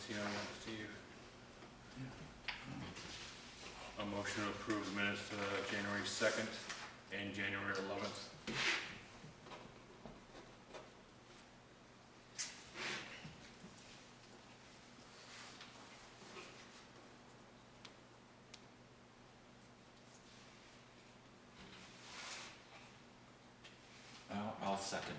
see on that, Steve. A motion to approve the minutes to January 2nd and January 11th. I'll second.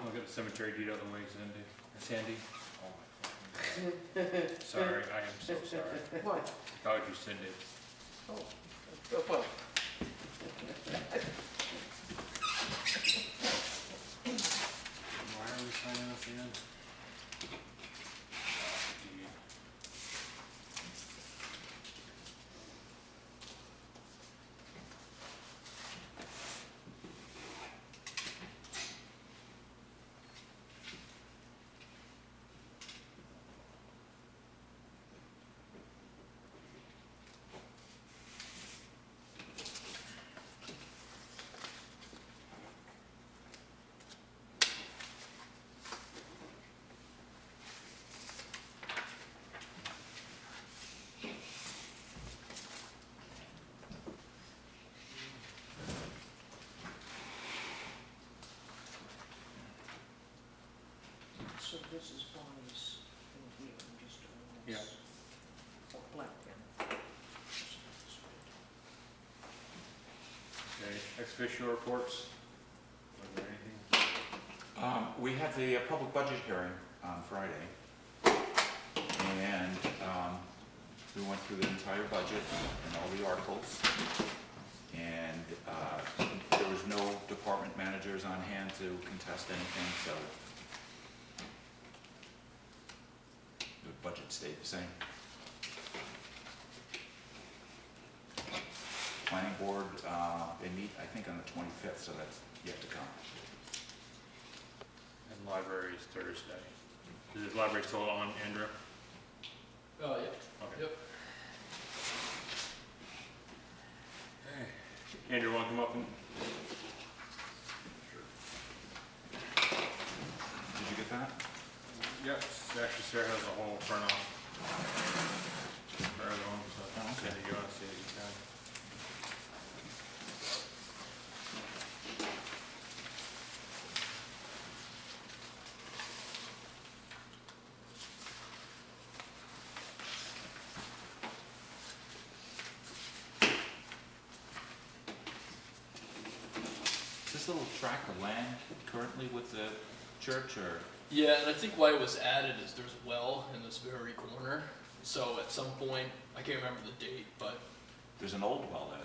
Look at the cemetery deed out of the way, Sandy. Oh my God. Sorry, I am so sorry. What? How would you send it? Oh, well. Why are we signing this again? Deed. So this is Bonnie's in here, I'm just doing Yeah. this. Oh, black pen. Okay, ex officio reports. Was there anything? We had the public budget hearing on Friday, and we went through the entire budget and all the articles, and there was no department managers on hand to contest anything, so the budget stayed the same. Planning board, they meet, I think, on the 25th, so that's yet to come. And library is Thursday. Is the library still on, Andrew? Oh, yeah. Okay. Yep. Hey. Andrew, want to come up and? Did you get that? Yes, actually Sarah has a whole print off. For everyone, so Oh, okay. if you want to see it, you can. Is this little tract of land currently with the church, or? Yeah, and I think why it was added is there's a well in this very corner. So at some point, I can't remember the date, but There's an old well there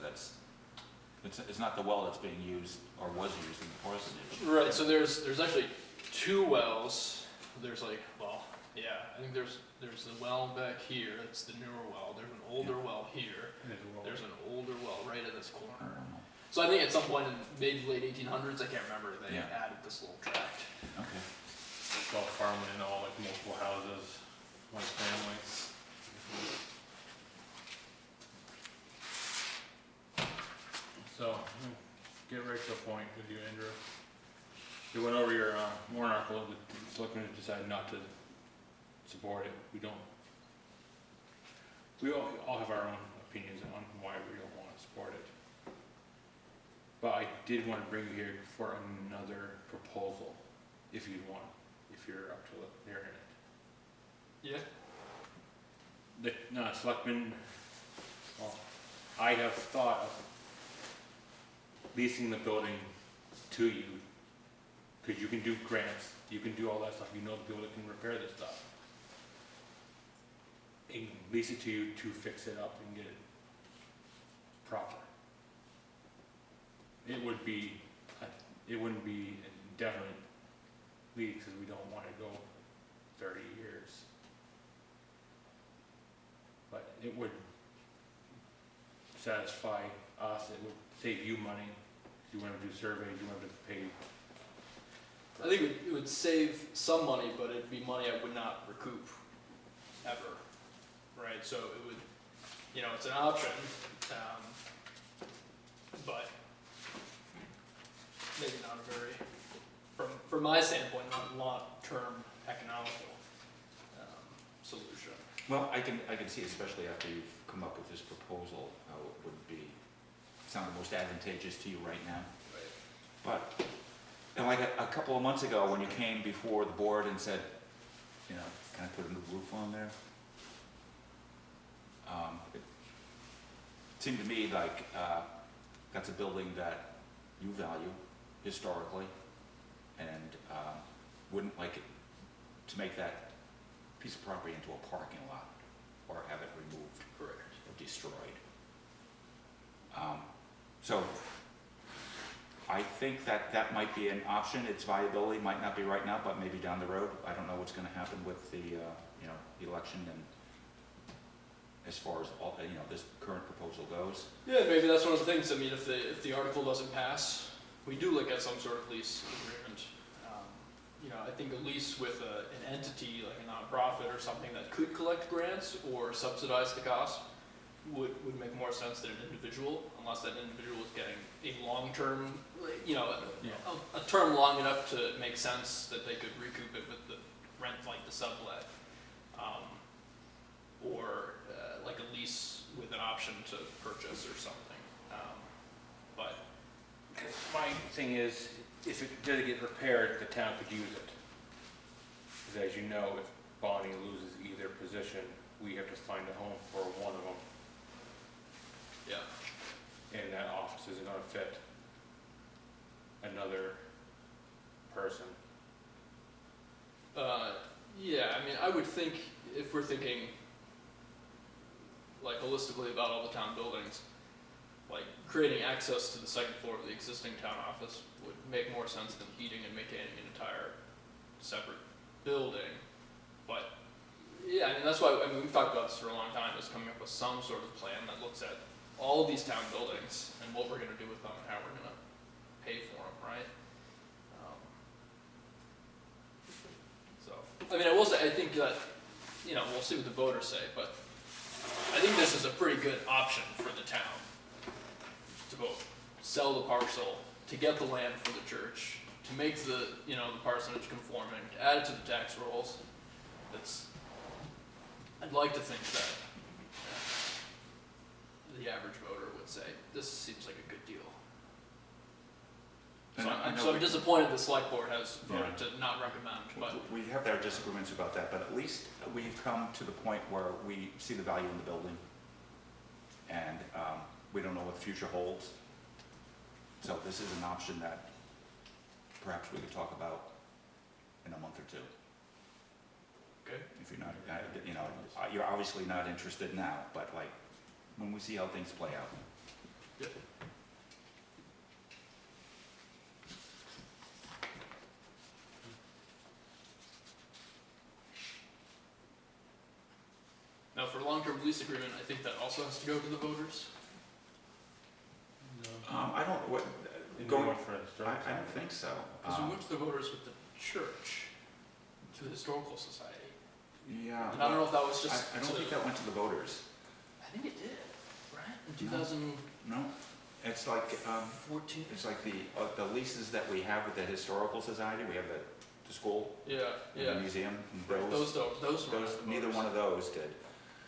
it's not the well that's being used or was used in the parsonage. right. So there's actually two wells. There's like, well, yeah, I think there's the well back here. That's the newer well. There's an older well here. There's an older well right in this corner. So I think at some point in maybe late 1800s, I can't remember, they Yeah. added this little tract. Okay. It's all farmland, all like multiple houses, one family. So, get right to the point with you, Andrew. We went over your warrant article, the selectmen decided not to support it. We all have our own opinions on why we don't want to support it. But I did want to bring you here for another proposal, if you want, if you're up to hearing it. Yeah. The selectmen, well, I have thought of leasing the building to you, because you can do grants, you can do all that stuff, you know the people that can repair this stuff. And lease it to you to fix it up and get it proper. It wouldn't be indefinite lease, because we don't want to go 30 years. But it would satisfy us, it would save you money. You wanna do surveys, you wanna pay. I think it would save some money, but it'd be money I would not recoup ever, right? So it would, you know, it's an option, but maybe not a very, from my standpoint, not long-term economical solution. Well, I can see, especially after you've come up with this proposal, how it would be, sound the most advantageous to you right now. Right. But, and like a couple of months ago, when you came before the board and said, you know, can I put a new roof on there? It seemed to me like that's a building that you value historically, and wouldn't like it to make that piece of property into a parking lot or have it removed. Correct. Or destroyed. So I think that that might be an option. Its viability might not be right now, but maybe down the road. I don't know what's going to happen with the you know, the election and as far as all, you know, this current proposal goes. Yeah, maybe that's one of the things. I mean, if the article doesn't pass, we do look at some sort of lease agreement. You know, I think a lease with an entity like a nonprofit or something that could collect grants or subsidize the cost would make more sense than an individual, unless that individual is getting a long-term, you know, a term long enough to make sense that they could recoup it with the rent, like the sublet, or like a lease with an option to purchase or something. But My thing is, if it did get repaired, the town could use it. Because as you know, if Bonnie loses either position, we have to find a home for one of them. yeah, And that office isn't gonna fit another person. yeah. I mean, I would think if we're thinking like holistically about all the town buildings, like creating access to the second floor of the existing town office would make more sense than heating and maintaining an entire separate building. But yeah, I mean, that's why, I mean, we've talked about this for a long time, is coming up with some sort of plan that looks at all of these town buildings and what we're gonna do with them and how we're gonna pay for them, right? So, I mean, I will say, I think that, you know, we'll see what the voters say, but I think this is a pretty good option for the town to both sell the parcel, to get the land for the church, to make the, you know, the parsonage conforming, to add it to the tax rolls. I'd like to think that the average voter would say, this seems like a good deal. So I'm disappointed the select board has voted to not recommend, but. We have our disagreements about that, but at least we've come to the point where we see the value in the building. And we don't know what the future holds. So this is an option that perhaps we could talk about in a month or two. Okay. If you're not, you know, you're obviously not interested now, but like, when we see how things play out. Yep. Now, for long-term lease agreement, I think that also has to go to the voters. I don't, what, Going going, for a I don't think so. Because we went to the voters with the church, to the historical society. Yeah. And I don't know if that was just. I don't think that went to the voters. I think it did, right? In 2014? No, it's like, it's like the leases that we have with the historical society, we have the school, Yeah, and yeah. the museum, and Right, those were those, the neither voters. one of those did.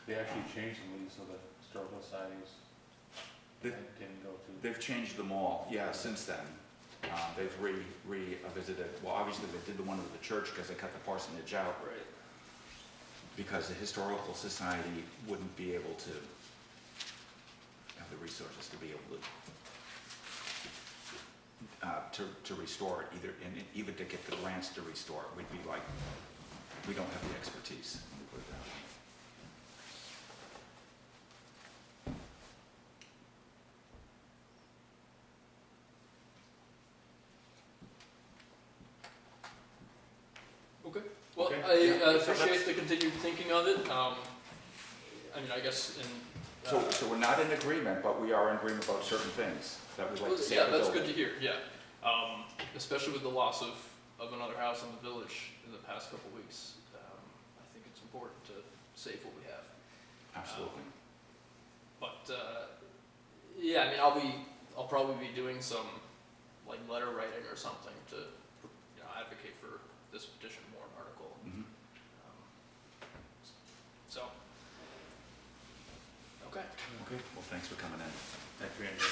They actually changed the lease of the historical societies. They- Didn't go to. They've changed them all, yeah, since then. They've revisited, well, obviously they did the one with the church because they cut the parsonage out, Right. because the historical society wouldn't be able to have the resources to be able to restore it, either, and even to get the grants to restore it. We'd be like, we don't have the expertise. Let me put it that way. Okay. Well, Okay. I Yeah, so appreciate that's- the continued thinking on it. I I mean, I guess in. So we're not in agreement, but we are in agreement about certain things that we'd like to see. Yeah, in the that's good building. to hear, yeah. Especially with the loss of another house in the village in the past couple weeks. I think it's important to save what we have. Absolutely. But, yeah, I mean, I'll probably be doing some, like, letter writing or something to, you know, advocate for this petition warrant article. Mhm. So, okay. Okay, well, thanks for coming in. Thank you, Andrew.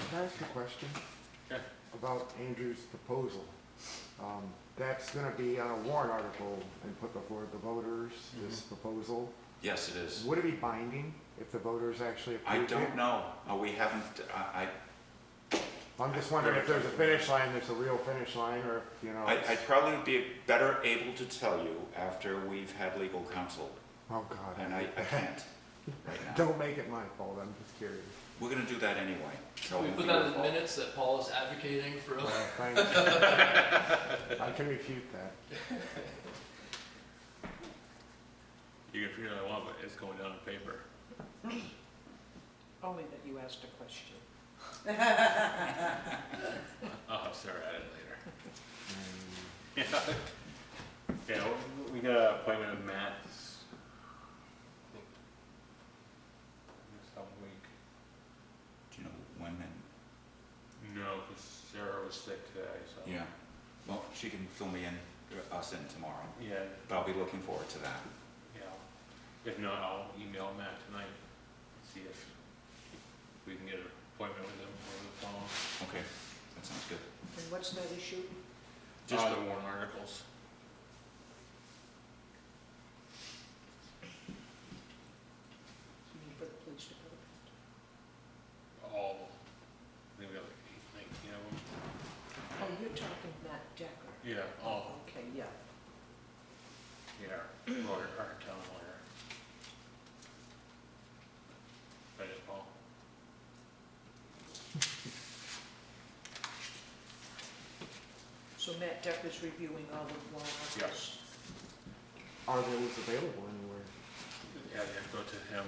Can I ask a question? Yeah. About Andrew's proposal? That's gonna be on a warrant article and put before the voters, this proposal. Yes, it is. Would it be binding if the voters actually I approved it? don't know. We haven't, I'm just wondering if there's a finish line, there's a real finish line, or, you know, it's- I'd probably be better able to tell you after we've had legal counsel, oh, God. and I can't right now. Don't make it my fault, I'm just curious. We're gonna do that anyway. so Can we it won't put be that your in the fault. minutes that Paul is advocating for? Well, thank you. I can refute that. You can figure out what, but it's going down on paper. Only that you asked a question. I'll have Sarah add it later. Yeah, we got an appointment with Matt. This week. Do you know when and? No, because Sarah was sick today, so. Yeah. Well, she can fill me in, us in tomorrow, Yeah, but I'll be looking forward to that. yeah. If not, I'll email Matt tonight, and see if we can get an appointment with him over the phone. Okay, that sounds good. And what's that issue? Just The warrant articles. You mean for the police department? All, I think we got like 19 of them. Oh, you're talking Matt Decker. Yeah, all, Okay, yeah. yeah, lawyer, our town lawyer. Right, Paul? So Matt Decker's reviewing all the warrant articles? Are those available anywhere? Yeah, you have to go to him.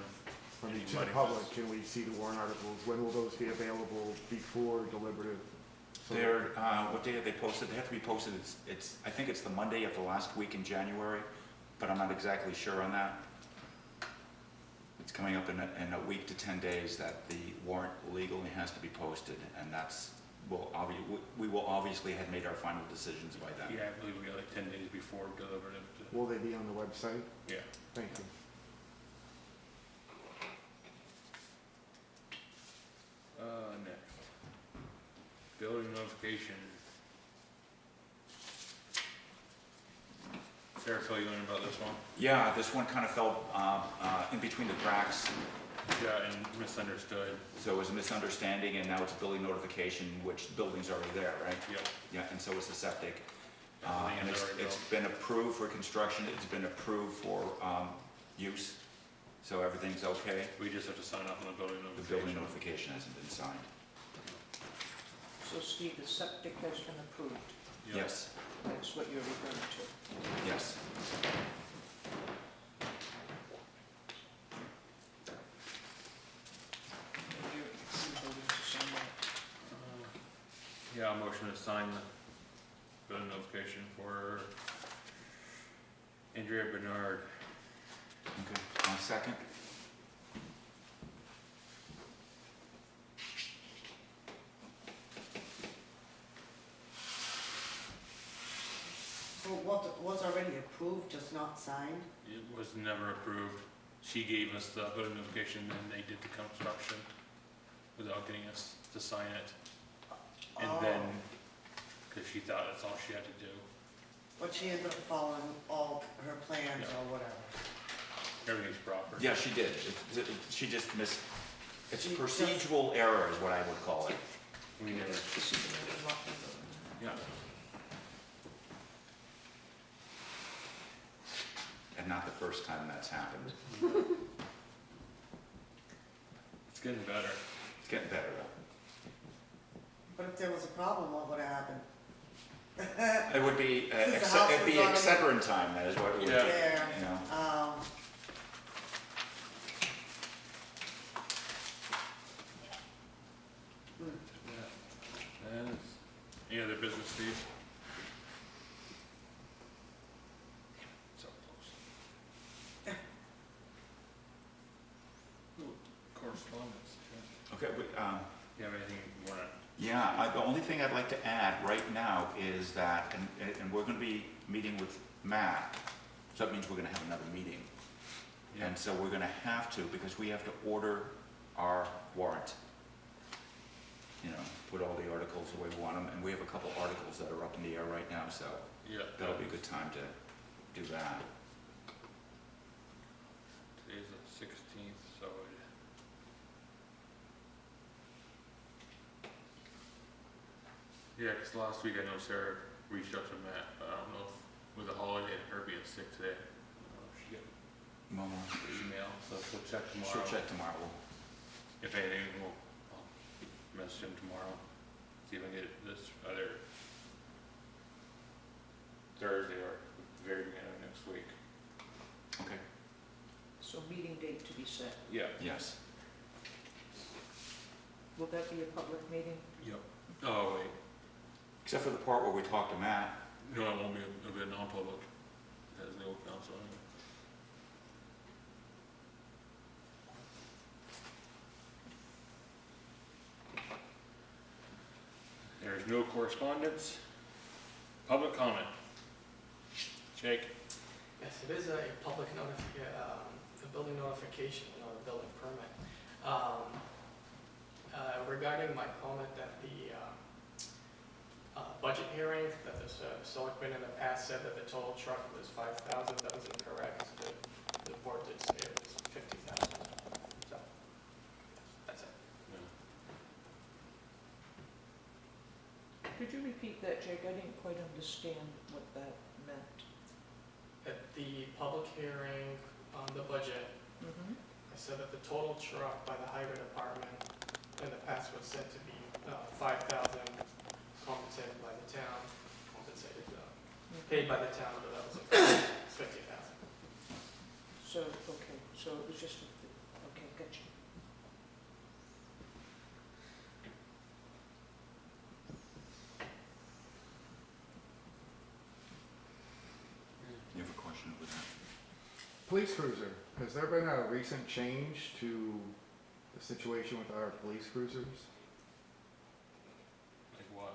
I mean, to Anybody the public, who's- can we see the warrant articles? When will those be available before deliberative? So- They're, what day are they posted? They have to be posted, I think it's the Monday of the last week in January, but I'm not exactly sure on that. It's coming up in a week to 10 days that the warrant legally has to be posted, and we will obviously have made our final decisions by then. Yeah, I believe we got like 10 days before deliberative. Will they be on the website? Yeah. Thank you. Next. Building notification. Sarah, fill you in about this one? Yeah, this one kind of fell in between the cracks, Yeah, and misunderstood. so it was a misunderstanding, and now it's a building notification, which the building's already there, right? Yeah. Yeah, and so is the septic. Everything And is already it's built. been approved for construction, it's been approved for use, so everything's okay. We just have to sign off on the building The building notification. notification hasn't been signed. So Steve, the septic has been approved. Yeah. Yes, That's what you're referring to. yes. And you're voting to sign that. Yeah, I'll motion to sign the building notification for Andrea Bernard. Okay, second? So what was already approved, just not signed? It was never approved. She gave us the building notification and they did the construction without getting us to sign it. And then, because she thought that's all she had to do. But she ended up following all her plans Yeah. or whatever. Everything's proper. Yeah, she did. She just missed, it's a procedural error is what I would call it. We never, This is another lot number. Yeah. And not the first time that's happened. it's getting better. It's getting better though. But if there was a problem, what would have happened? It would be, Since the house it'd be was on- Excedrin time, that is what it would be, Yeah. There, you know. And any other business, Steve? So close. Ooh, correspondence. Okay, You have anything you wanna? yeah, the only thing I'd like to add right now is that, and we're gonna be meeting with Matt, so that means we're gonna have another meeting. And so we're gonna have to, because we have to order our warrant. You know, put all the articles the way we want them, and we have a couple articles that are up in the air right now, so Yeah. that'll be a good time to do that. Today's the 16th, so. Yeah, 'cause last week I know Sarah reached out to Matt, but I don't know if with the holiday and her being sick today, I don't know if she got Well, the email, so she'll check tomorrow. she'll check tomorrow. If anything, I'll message him tomorrow, see if I can get it this other Thursday or the very beginning of next week. Okay. So meeting date to be set. Yeah. Yes. Will that be a public meeting? Yep. Oh, wait, Except for the part where we talk to Matt. no, it won't be, it'll be a non-public, it has no council in it. There's no correspondence. Public comment. Jake? Yes, it is a public a building notification, not a building permit. Regarding my comment at the budget hearing, that the selectmen in the past said that the total truck was 5,000, that was incorrect. The board did say it was 50,000. So, that's it. Could you repeat that, Jake? I didn't quite understand what that meant. At the public hearing on the budget, Mm-hmm. I said that the total truck by the highway department in the past was said to be 5,000 compensated by the town, paid by the town, but that was like 50,000. So, okay, so it was just, okay, gotcha. You have a question with that? Police cruiser, has there been a recent change to the situation with our police cruisers? Like what?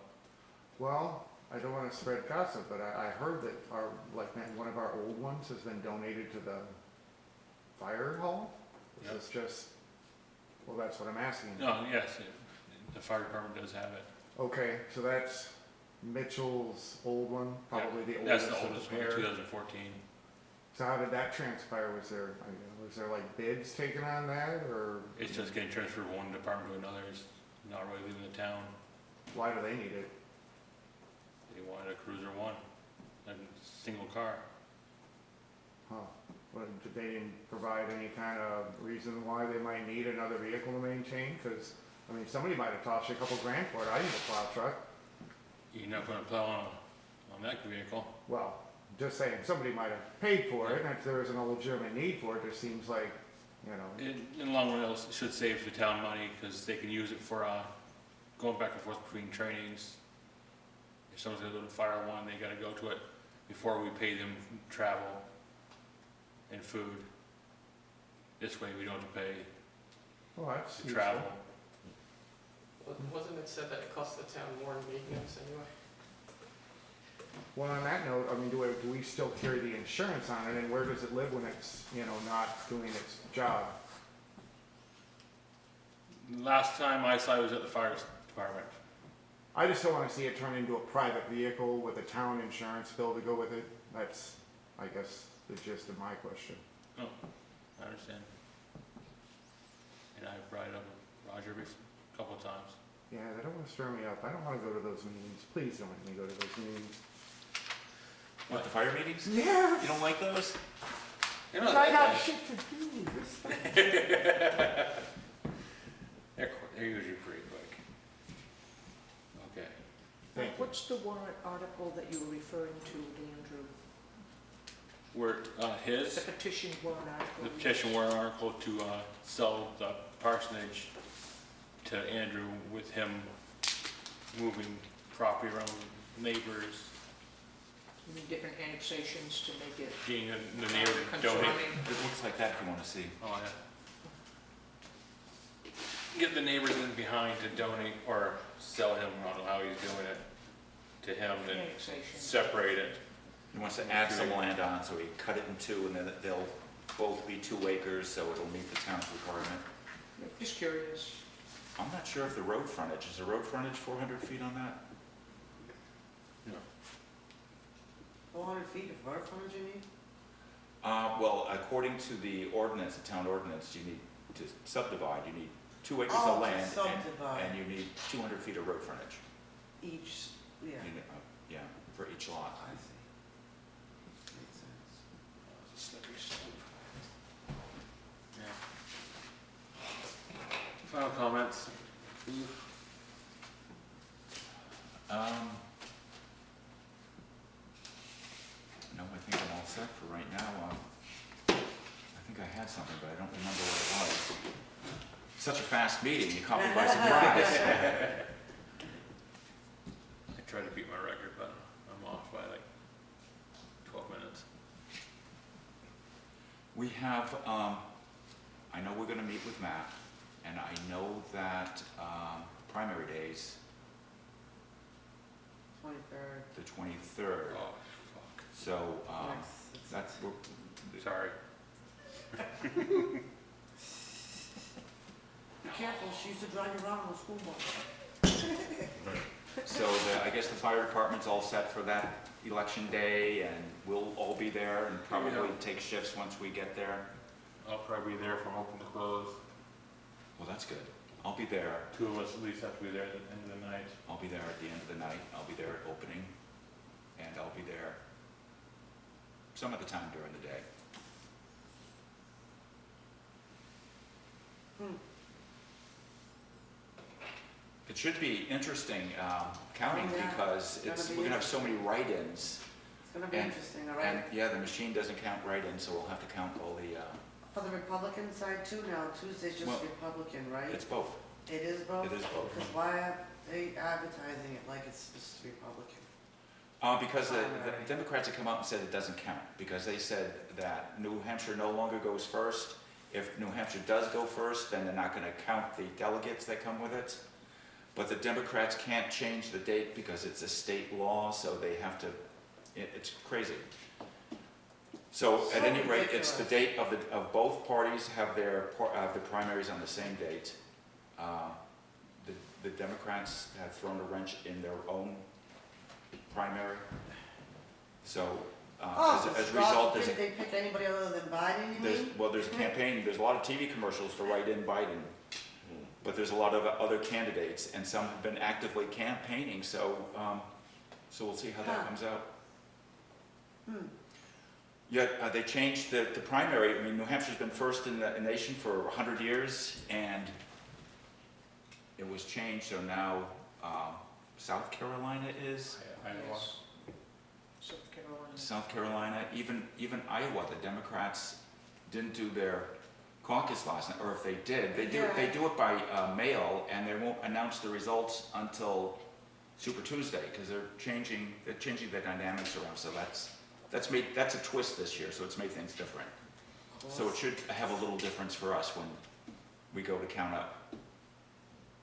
Well, I don't wanna spread gossip, but I heard that one of our old ones has been donated to the fire hall? Is Yep. this just, well, that's what I'm asking. No, yes, the fire department does have it. Okay, so that's Mitchell's old one, probably the That's oldest the of the oldest one, pair. 2014. So how did that transpire? Was there like bids taken on that, or It's just getting transferred from one department to another, it's not really leaving the town. why do they need it? They wanted a cruiser one, a single car. Huh? What, did they didn't provide any kind of reason why they might need another vehicle to maintain? Because, I mean, somebody might have tossed you a couple grand for it. I need a plow truck. You're not gonna plow on that vehicle. Well, just saying, somebody might have paid for it, and if there isn't a legitimate need for it, it seems like, you know. In the long run, it should save the town money, because they can use it for, going back and forth between trainings. If someone's gonna go to fire one, they gotta go to it before we pay them travel and food. This way, we don't have to pay Well, that's to useful. travel. Wasn't it said that it cost the town more in maintenance anyway? Well, on that note, I mean, do we still carry the insurance on it, and where does it live when it's, not doing its job? Last time I saw it was at the fire department. I just don't wanna see it turn into a private vehicle with a town insurance bill to go with it. That's, I guess, the gist of my question. Oh, I understand. And I brought it up with Roger a couple of times. Yeah, they don't wanna stir me up. I don't wanna go to those meetings. Please don't make me go to those meetings. What, the fire meetings? Yeah. You don't like those? You know, I have shit to do. they're usually pretty quick. Okay. Thank you. What's the warrant article that you were referring to, Andrew? Where, The his, petition warrant article? the petition warrant article to, sell the parsonage to Andrew with him moving property around neighbors, You mean different annexations to make it getting the neighbor to donate. conforming? It looks like that if you want to see. Oh, yeah. Get the neighbors in behind to donate or sell him, I don't know how he's doing it, to him and Annexation. separate it. He wants to add some land on, so he cut it in two, and then they'll both be 2 acres, so it'll meet the town's requirement. Just curious. I'm not sure if the road frontage, is the road frontage 400 feet on that? 400 feet of road frontage, you mean? Well, according to the ordinance, the town ordinance, you need to subdivide, you need 2 acres Oh, of to land, subdivide. and you need 200 feet of road frontage. Each, yeah, You need, yeah, for each lot. I see. Makes sense. Slippery slope. Yeah. Final comments? No, I think I'm all set for right now. I think I had something, but I don't remember what it was. Such a fast meeting, you caught me by surprise. I tried to beat my record, but I'm off by like 12 minutes. We have, I know we're gonna meet with Matt, and I know that primary days, 23rd. the 23rd, Oh, fuck. so Next. that's, Sorry. Be careful, she used to drive you around on a school bus. so I guess the fire department's all set for that election day, and we'll all be there and probably Yeah. take shifts once we get there. I'll probably be there from open to close. Well, that's good. I'll be there. 2 of us at least have to be there at the end of the night. I'll be there at the end of the night, I'll be there at opening, and I'll be there some of the time during the day. It should be interesting counting, Oh, yeah. because It's gonna we're be gonna have so many write-ins. It's gonna be And- interesting, all And, right? yeah, the machine doesn't count write-ins, so we'll have to count all the, For the Republican side too now, Tuesday's just Well, Republican, right? it's both. It is both? It is both. Because why are they advertising it like it's just Republican? Because the Primary. Democrats have come out and said it doesn't count, because they said that New Hampshire no longer goes first. If New Hampshire does go first, then they're not gonna count the delegates that come with it. But the Democrats can't change the date because it's a state law, so they have to, it's crazy. So at So any rate, it's the ridiculous. date of both parties have their primaries on the same date. The Democrats have thrown a wrench in their own primary. So, as a result, Did they pick anybody other than Biden, you mean? there's a campaign, there's a lot of TV commercials to write in Biden. But there's a lot of other candidates, and some have been actively campaigning, so we'll see how that Huh. comes out. Hmm. Yet, they changed the primary. I mean, New Hampshire's been first in the nation for 100 years, and it was changed, so now South Carolina is, Iowa. Yes. South Carolina. South Carolina, even Iowa, the Democrats didn't do their caucus last night, or if they did, they do it by mail, and they won't announce the results until Super Tuesday, because they're changing the dynamics around, so that's a twist this year, so it's made things different. So it should have a little difference for us when we go to count up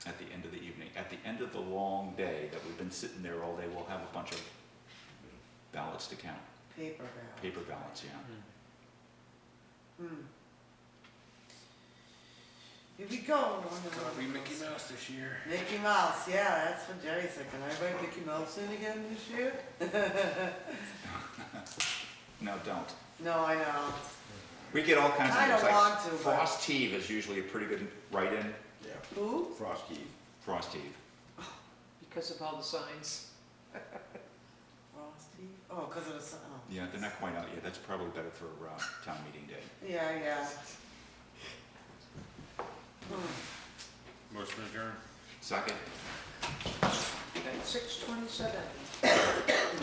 at the end of the evening. At the end of the long day that we've been sitting there all day, we'll have a bunch of ballots to count, Paper ballot. paper ballots, yeah. Hmm. Here we go. Gonna be Mickey Mouse this year. Mickey Mouse, yeah, that's what Jerry's said. Can I write Mickey Mouse in again this year? No, don't. No, I know. We get all kinds of I names, don't like want to, but- Frost Heave is usually a pretty good write-in. Yeah, Who? Frost Heave. Frost Heave. Because of all the signs. Frosty? Oh, because of the sun. Oh. Yeah, they're not quite out yet. That's probably better for town meeting day. Yeah, yeah. Hmm. Motion adjourned. Second? at 6:27.